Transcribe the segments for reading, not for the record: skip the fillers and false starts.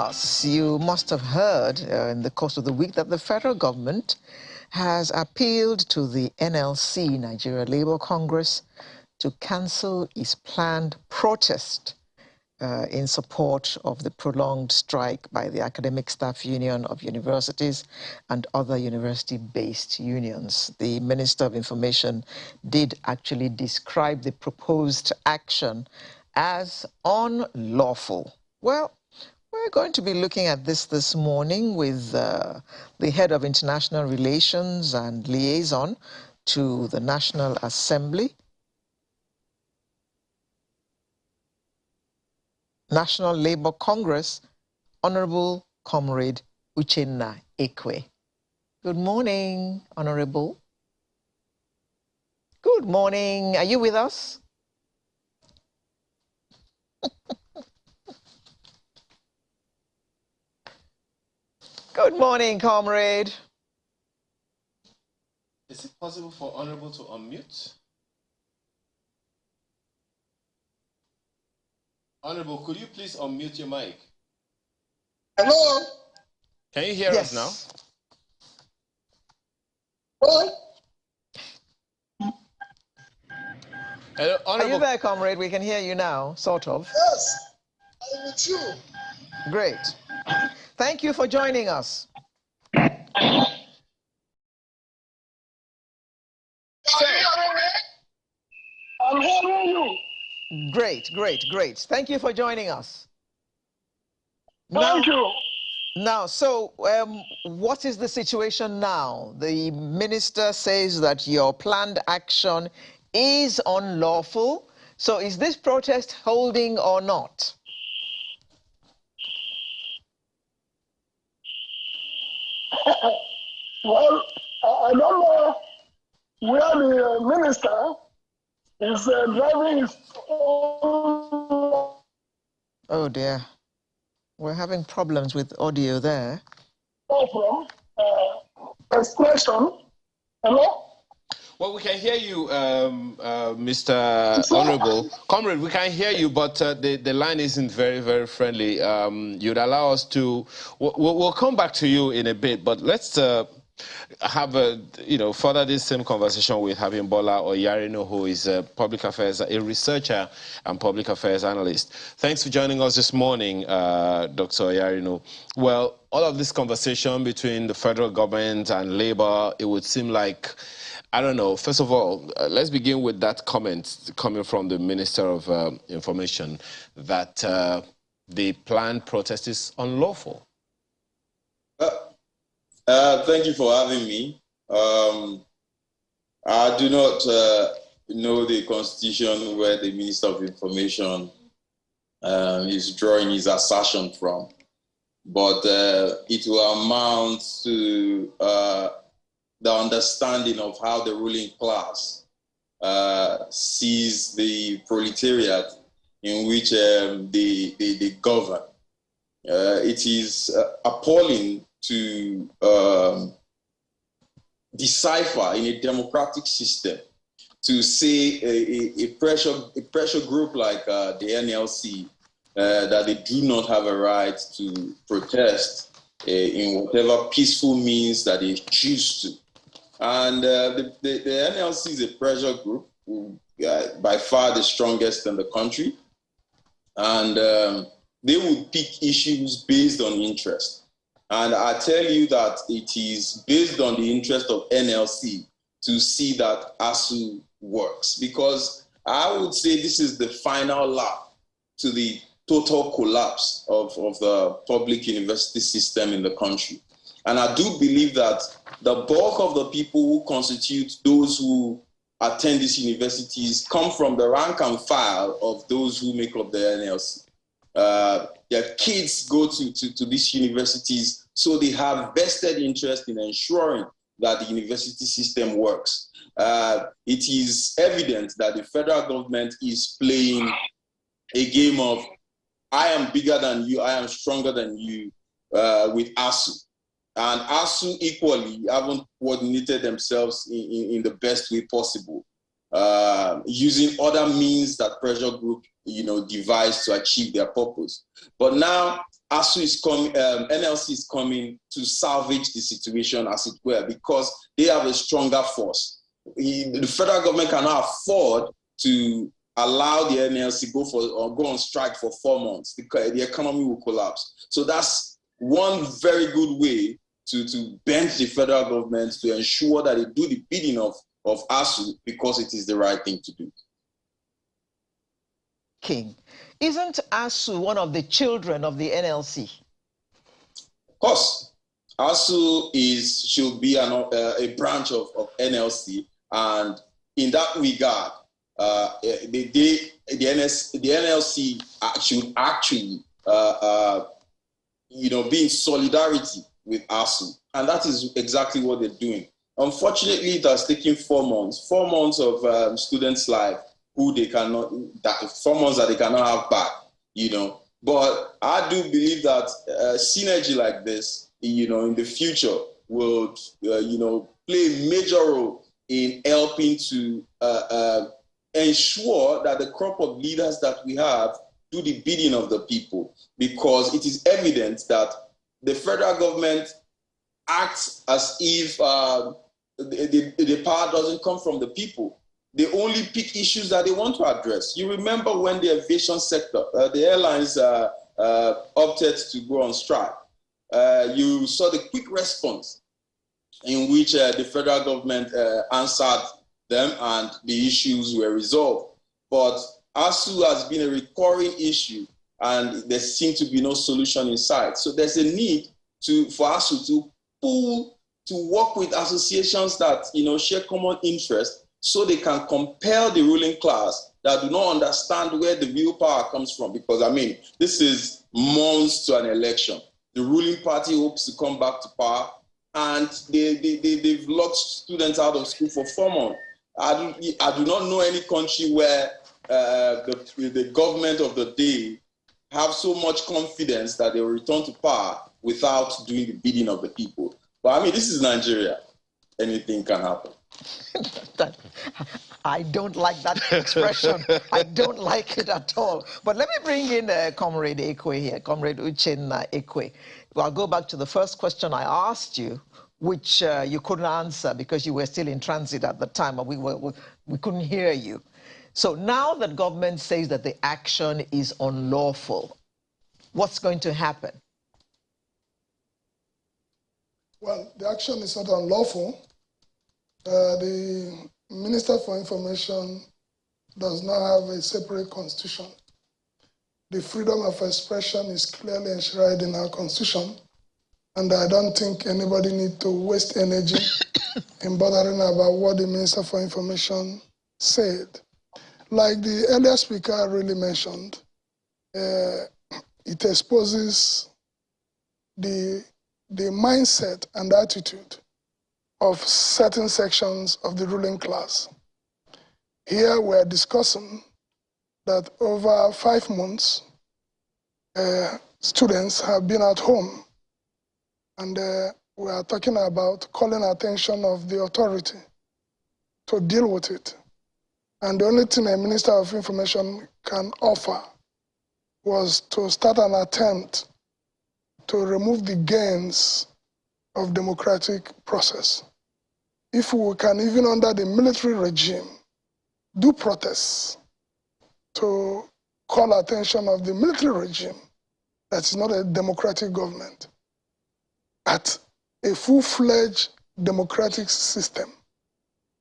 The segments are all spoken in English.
Plus, you must have heard in the course of the week that the federal government has appealed to the NLC, Nigeria Labour Congress, to cancel its planned protest in support of the prolonged strike by the Academic Staff Union of Universities and other university-based unions. The Minister of Information did actually describe the proposed action as unlawful. Well, we're going to be looking at this morning with the head of international relations and liaison to the National Assembly, National Labour Congress, Honorable Comrade Uchenna Ekwe. Good morning, Honorable. Good morning. Are you with us? Good morning, comrade. Is it possible for Honorable to unmute? Honorable, could you please unmute your mic? Hello? Can you hear us now? What? Hello, Honorable. Are you there, comrade? We can hear you now, sort of. Yes, I'm with you. Great. Thank you for joining us. Are you hearing me? I'm hearing you. Great, great, great. Thank you for joining us. Thank you. Now, so what is the situation now? The minister says that your planned action is unlawful. So is this protest holding or not? Well, I don't know where the minister is driving his own. Oh dear, we're having problems with audio there. From expression. Hello? Well, we can hear you, Mr. Honorable. Comrade, we can hear you, but the line isn't very, very friendly. You'd allow us to... We'll come back to you in a bit, but let's have further this same conversation with Abimbola Oyarino, who is a researcher and public affairs analyst. Thanks for joining us this morning, Dr. Oyarino. Well, all of this conversation between the federal government and Labour, it would seem like, I don't know. First of all, let's begin with that comment coming from the Minister of Information that the planned protest is unlawful. Thank you for having me. I do not know the constitution where the Minister of Information is drawing his assertion from, but it will amount to the understanding of how the ruling class sees the proletariat in which they govern. It is appalling to decipher in a democratic system to say a pressure group like the NLC that they do not have a right to protest in whatever peaceful means that they choose to. And the NLC is a pressure group, by far the strongest in the country. And they will pick issues based on interest. And I tell you that it is based on the interest of NLC to see that ASUU works. Because I would say this is the final lap to the total collapse of the public university system in the country. And I do believe that the bulk of the people who constitute those who attend these universities come from the rank and file of those who make up the NLC. Their kids go to these universities, so they have vested interest in ensuring that the university system works. It is evident that the federal government is playing a game of, I am bigger than you, I am stronger than you, with ASUU. And ASUU equally haven't coordinated themselves in the best way possible, using other means that pressure group, devise to achieve their purpose. But now ASUU is coming, NLC is coming to salvage the situation, as it were, because they have a stronger force. The federal government cannot afford to allow the NLC go on strike for 4 months because the economy will collapse. So that's one very good way to bend the federal government to ensure that they do the bidding of ASUU because it is the right thing to do. King, isn't ASUU one of the children of the NLC? Of course, ASUU should be a branch of NLC, and in that regard, the NLC should actually, be in solidarity with ASUU, and that is exactly what they're doing. Unfortunately, it has taken 4 months. 4 months of students' life who they cannot, 4 months that they cannot have back, But I do believe that synergy like this, in the future will, play a major role in helping to ensure that the crop of leaders that we have do the bidding of the people, because it is evident that the federal government acts as if the power doesn't come from the people. They only pick issues that they want to address. You remember when the aviation sector, the airlines opted to go on strike. You saw the quick response in which the federal government answered them and the issues were resolved. But ASUU has been a recurring issue and there seems to be no solution in sight. So there's a need for ASUU to work with associations that share common interests, so they can compel the ruling class that do not understand where the real power comes from. Because, this is months to an election. The ruling party hopes to come back to power, and they've locked students out of school for 4 months. I do not know any country where the government of the day have so much confidence that they will return to power without doing the bidding of the people. But, this is Nigeria. Anything can happen. I don't like that expression. I don't like it at all. But let me bring in Comrade Ekwe here, Comrade Uchenna Ekwe. Well, I'll go back to the first question I asked you, which you couldn't answer because you were still in transit at the time, and we couldn't hear you. So now that government says that the action is unlawful, what's going to happen? Well, the action is not unlawful. The Minister for Information does not have a separate constitution. The freedom of expression is clearly enshrined in our constitution, and I don't think anybody needs to waste energy in bothering about what the Minister for Information said. Like the earlier speaker really mentioned, it exposes the mindset and attitude of certain sections of the ruling class. Here we're discussing that over 5 months, students have been at home, and we are talking about calling attention of the authority to deal with it. And the only thing a Minister of Information can offer was to start an attempt to remove the gains of democratic process. If we can, even under the military regime, do protests to call attention of the military regime that's not a democratic government at a full-fledged democratic system,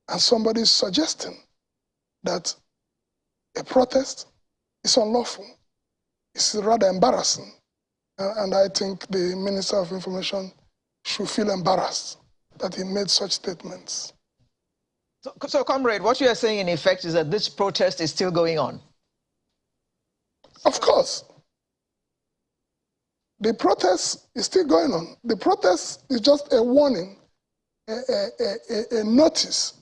and somebody is suggesting that a protest is unlawful, it's rather embarrassing. And I think the Minister of Information should feel embarrassed that he made such statements. So, Comrade, what you are saying in effect is that this protest is still going on? Of course. The protest is still going on. The protest is just a warning, a notice,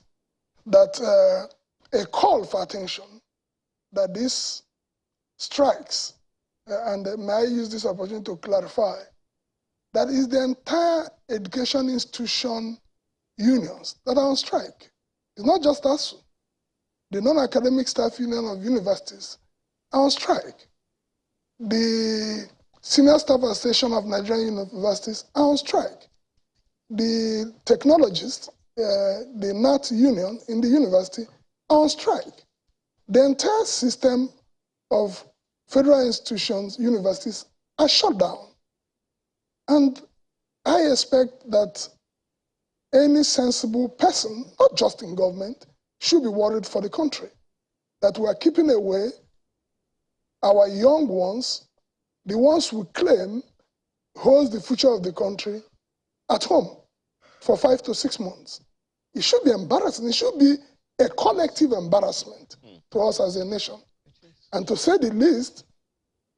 that a call for attention that these strikes, and may I use this opportunity to clarify, that is the entire education institution unions that are on strike. It's not just ASUU. The non-academic staff union of universities are on strike. The Senior Staff Association of Nigerian Universities are on strike. The technologists, the NAT union in the university are on strike. The entire system of federal institutions, universities are shut down. And I expect that any sensible person, not just in government, should be worried for the country, that we are keeping away our young ones, the ones we claim holds the future of the country, at home for 5 to 6 months. It should be embarrassing. It should be a collective embarrassment to us as a nation. And to say the least,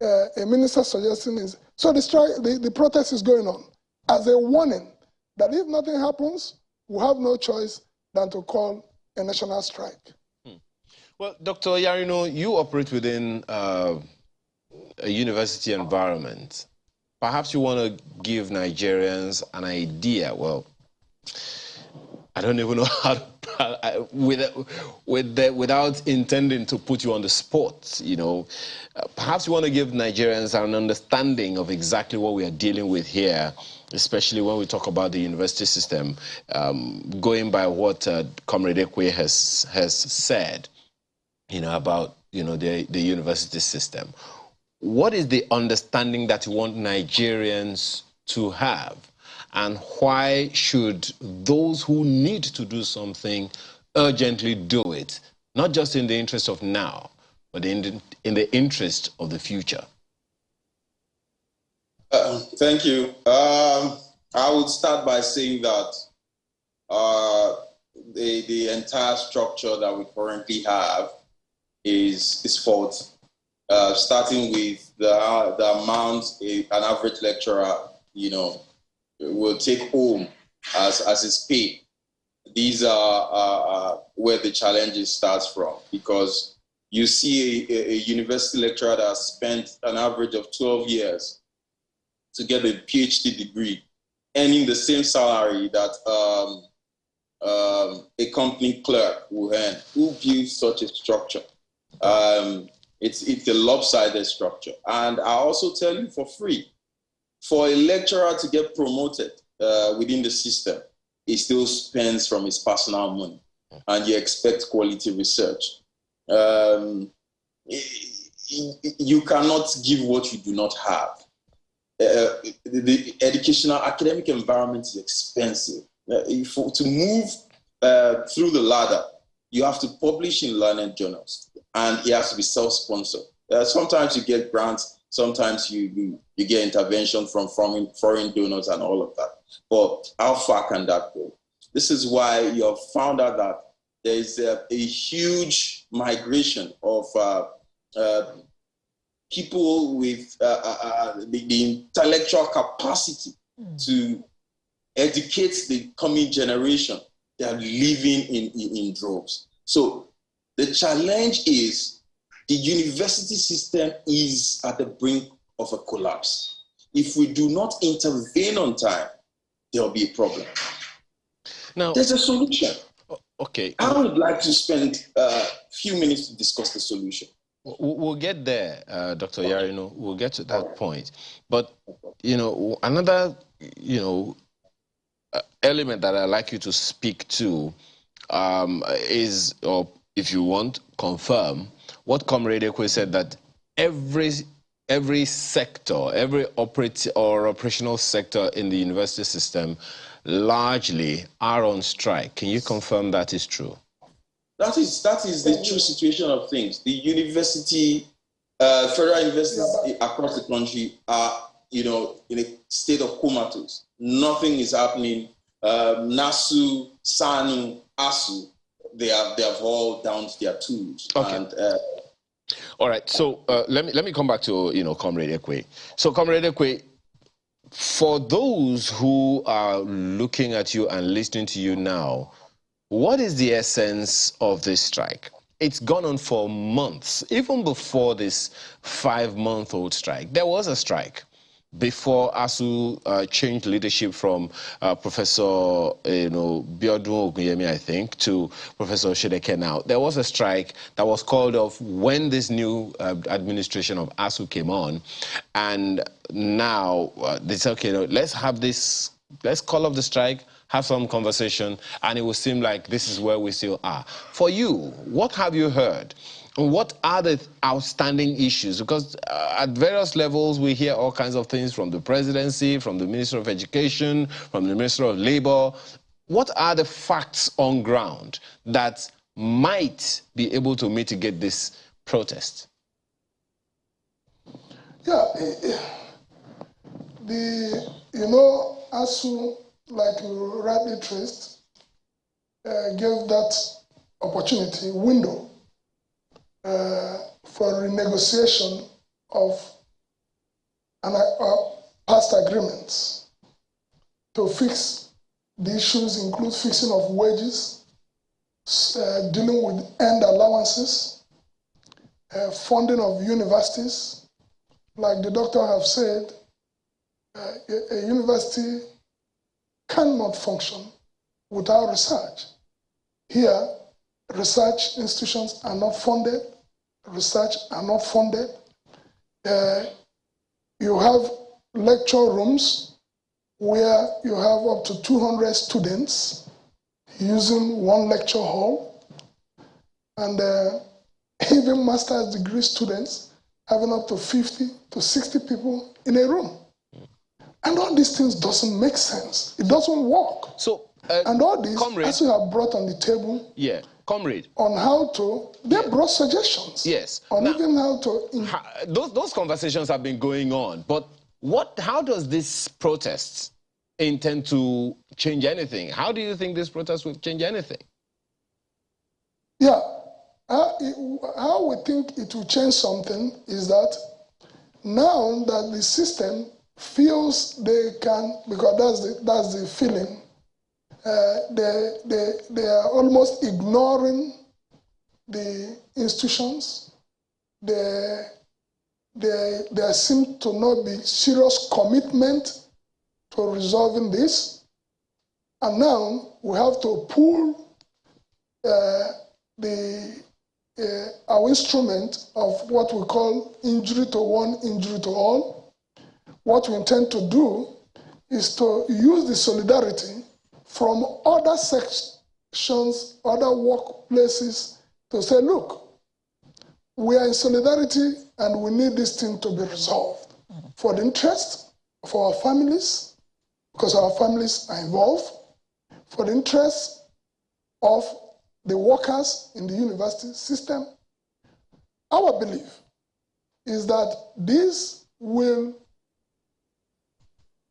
a minister suggesting is, so the protest is going on as a warning that if nothing happens, we have no choice than to call a national strike. Well, Dr. Yarino, you operate within a university environment. Perhaps you want to give Nigerians an idea. Well, I don't even know how to, without intending to put you on the spot, you know. Perhaps you want to give Nigerians an understanding of exactly what we are dealing with here, especially when we talk about the university system, going by what Comrade Ekwe has said, you know, about, you know, the university system. What is the understanding that you want Nigerians to have? And why should those who need to do something urgently do it? Not just in the interest of now, but in the interest of the future. Thank you. I would start by saying that the entire structure that we currently have is faulty. Starting with the amount an average lecturer, you know, will take home as his pay. These are where the challenges starts from, because you see a university lecturer that has spent an average of 12 years to get a PhD degree, earning the same salary that a company clerk will earn. Who builds such a structure? It's a lopsided structure. And I also tell you for free, for a lecturer to get promoted within the system, he still spends from his personal money, and you expect quality research. You cannot give what you do not have. The educational academic environment is expensive. To move through the ladder, you have to publish in learned journals, and it has to be self-sponsored. Sometimes you get grants, sometimes you get intervention from foreign donors and all of that. But how far can that go? This is why you have found out that there is a huge migration of people with the intellectual capacity to educate the coming generation. They are living in droves. So the challenge is the university system is at the brink of a collapse. If we do not intervene on time, there will be a problem. Now, there's a solution. Okay. I would like to spend a few minutes to discuss the solution. We'll get there, Dr. Yarino. We'll get to that point. But, you know, another, you know, element that I'd like you to speak to is, or if you want, confirm what Comrade Ekwe said, that every sector, every operational sector in the university system largely are on strike. Can you confirm that is true? That is the true situation of things. The university, federal universities across the country are, you know, in a state of comatose. Nothing is happening. NASU, SANU, ASUU, they have all down to their tools. Okay. And, all right. So let me come back to, you know, Comrade Ekwe. So Comrade Ekwe, for those who are looking at you and listening to you now, what is the essence of this strike? It's gone on for months. Even before this 5-month-old strike, there was a strike. before ASUU changed leadership from Professor Biodun Ogunyemi, I think, to Professor Shedeke now. There was a strike that was called off when this new administration of ASUU came on, and now they said, okay, let's have this, let's call off the strike, have some conversation, and it will seem like this is where we still are. For you, what have you heard? What are the outstanding issues? Because at various levels, we hear all kinds of things from the presidency, from the Minister of Education, from the Minister of Labor. What are the facts on ground that might be able to mitigate this protest? Yeah, ASUU, like you rightly traced, gave that opportunity, window, for renegotiation of past agreements to fix the issues, include fixing of wages, dealing with end allowances, funding of universities. Like the doctor have said, a university cannot function without research. Here, research institutions are not funded. Research are not funded. You have lecture rooms where you have up to 200 students using one lecture hall, and even master's degree students having up to 50 to 60 people in a room. And all these things doesn't make sense. It doesn't work. So, and all this, comrade, as you have brought on the table, yeah, comrade, on how to, they brought suggestions. Yes. On now, even how to. Those conversations have been going on, but how does this protest intend to change anything? How do you think this protest will change anything? Yeah, how we think it will change something is that now that the system feels they can, because that's the feeling, they are almost ignoring the institutions. There seems to not be serious commitment to resolving this. And now we have to pull our instrument of what we call injury to one, injury to all. What we intend to do is to use the solidarity from other sections, other workplaces, to say, look, we are in solidarity and we need this thing to be resolved for the interest of our families, because our families are involved, for the interest of the workers in the university system. Our belief is that this will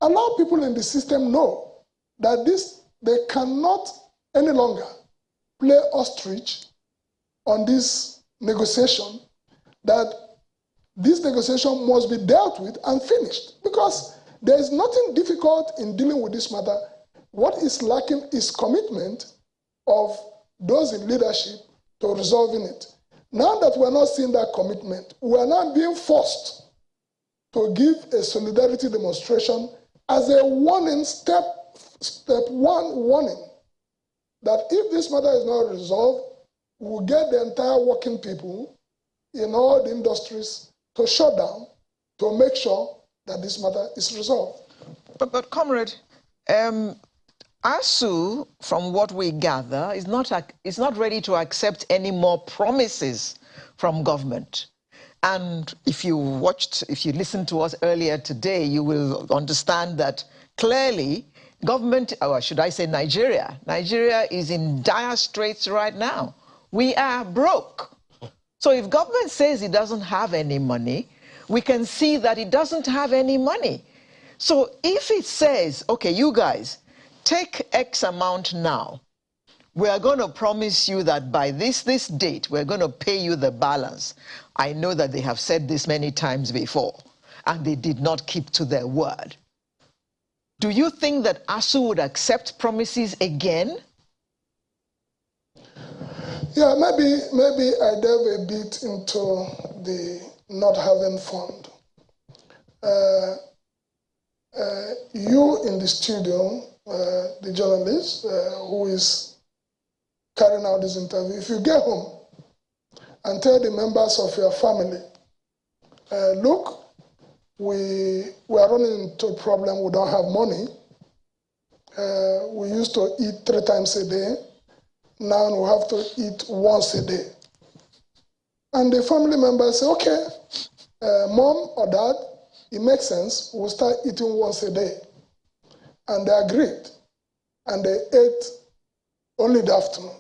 allow people in the system know that they cannot any longer play ostrich on this negotiation, that this negotiation must be dealt with and finished, because there is nothing difficult in dealing with this matter. What is lacking is commitment of those in leadership to resolving it. Now that we're not seeing that commitment, we are now being forced to give a solidarity demonstration as a warning, step one warning, that if this matter is not resolved, we'll get the entire working people in all the industries to shut down to make sure that this matter is resolved. But comrade, ASUU, from what we gather, is not ready to accept any more promises from government. And if you listened to us earlier today, you will understand that clearly government, or should I say Nigeria is in dire straits right now. We are broke. So if government says it doesn't have any money, we can see that it doesn't have any money. So if it says, okay, you guys, take X amount now, we are going to promise you that by this date, we're going to pay you the balance. I know that they have said this many times before, and they did not keep to their word. Do you think that ASUU would accept promises again? Yeah, maybe I delve a bit into the not having fund. you in the studio, the journalist who is carrying out this interview, if you get home and tell the members of your family, look, we are running into a problem, we don't have money. We used to eat 3 times a day. Now we have to eat once a day. And the family members say, okay, mom or dad, it makes sense, we'll start eating once a day. And they agreed. And they ate only the afternoon.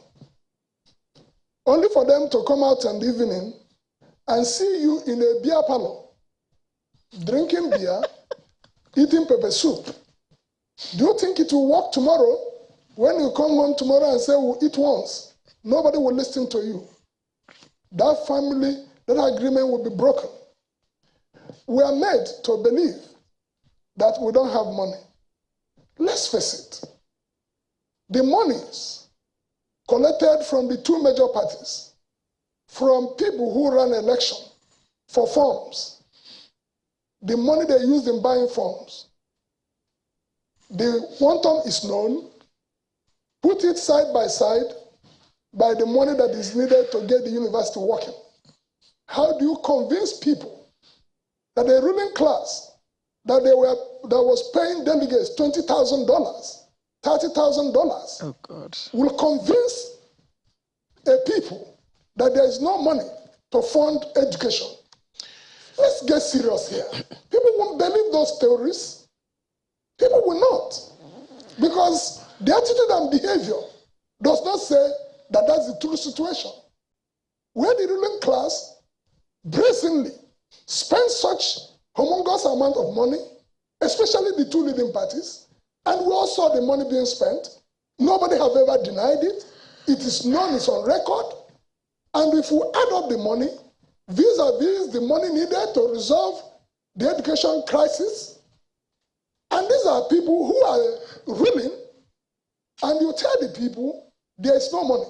Only for them to come out in the evening and see you in a beer parlor, drinking beer, eating pepper soup. Do you think it will work tomorrow? When you come home tomorrow and say, we'll eat once, nobody will listen to you. That family, that agreement will be broken. We are made to believe that we don't have money. Let's face it. The monies collected from the 2 major parties, from people who run election for forms, the money they used in buying forms, the quantum is known. Put it side by side by the money that is needed to get the university working. How do you convince people that the ruling class that was paying delegates $20,000, $30,000, Oh God, will convince a people that there is no money to fund education? Let's get serious here. People won't believe those theories. People will not. Because the attitude and behavior does not say that that's the true situation. Where the ruling class brazenly spends such humongous amount of money, especially the 2 leading parties, and we all saw the money being spent. Nobody have ever denied it. It is known, it's on record. And if we add up the money, vis-a-vis the money needed to resolve the education crisis, and these are people who are ruling, and you tell the people there is no money.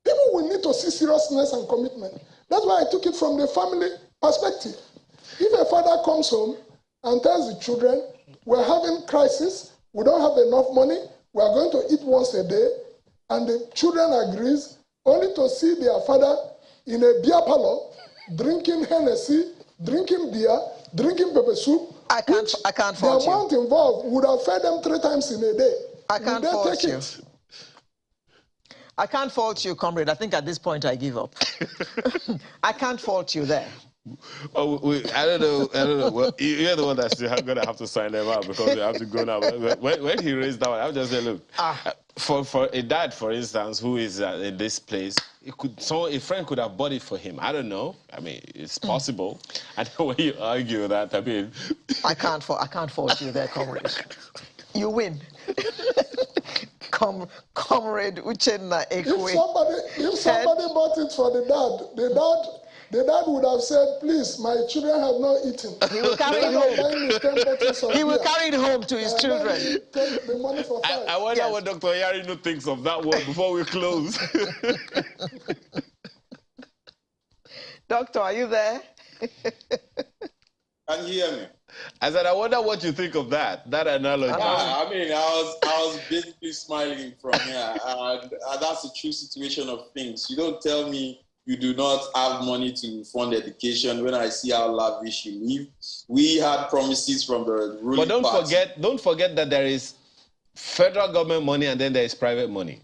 People will need to see seriousness and commitment. That's why I took it from the family perspective. If a father comes home and tells the children, we're having crisis, we don't have enough money, we are going to eat once a day, and the children agrees, only to see their father in a beer parlor, drinking Hennessy, drinking beer, drinking pepper soup, I can't fault the you. amount involved would have fed them 3 times in a day. I can't Would they fault take you. it? I can't fault you, comrade. I think at this point I give up. I can't fault you there. Oh, I don't know. Well, you're the one that's still going to have to sign them out because they have to go now. When he raised that one, I just said, look, for a dad, for instance, who is in this place, a friend could have bought it for him. I don't know. I mean, it's possible. I know when you argue that. I mean, I can't fault you there, comrade. You win. Comrade Uchenna Ekwe. If somebody bought it for the dad would have said, please, my children have not eaten. He will carry it home. He will carry it home to his children. Take the money for 5. I wonder what Dr. Yarino thinks of that one before we close. Doctor, are you there? Can you hear me? I said, I wonder what you think of that analogy. I mean, I was basically smiling from here. And that's the true situation of things. You don't tell me you do not have money to fund education when I see how lavish you live. We had promises from the ruling But party. don't forget that there is federal government money and then there is private money.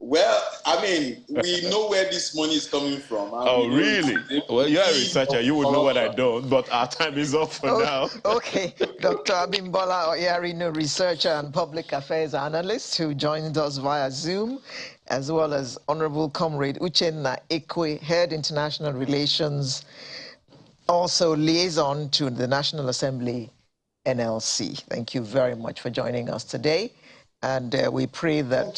Well, I mean, we know where this money is coming from. Oh, really? Well, you're a researcher. You would know what I don't, but our time is up for now. Okay. Dr. Abimbola Oyarino, researcher and public affairs analyst who joined us via Zoom, as well as Honorable Comrade Uchenna Ekwe, Head International Relations, also liaison to the National Assembly, NLC. Thank you very much for joining us today. And we pray that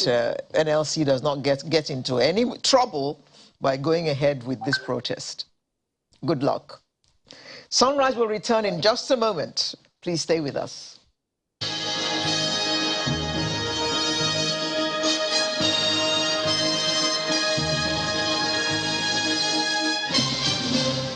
NLC does not get into any trouble by going ahead with this protest. Good luck. Sunrise will return in just a moment. Please stay with us.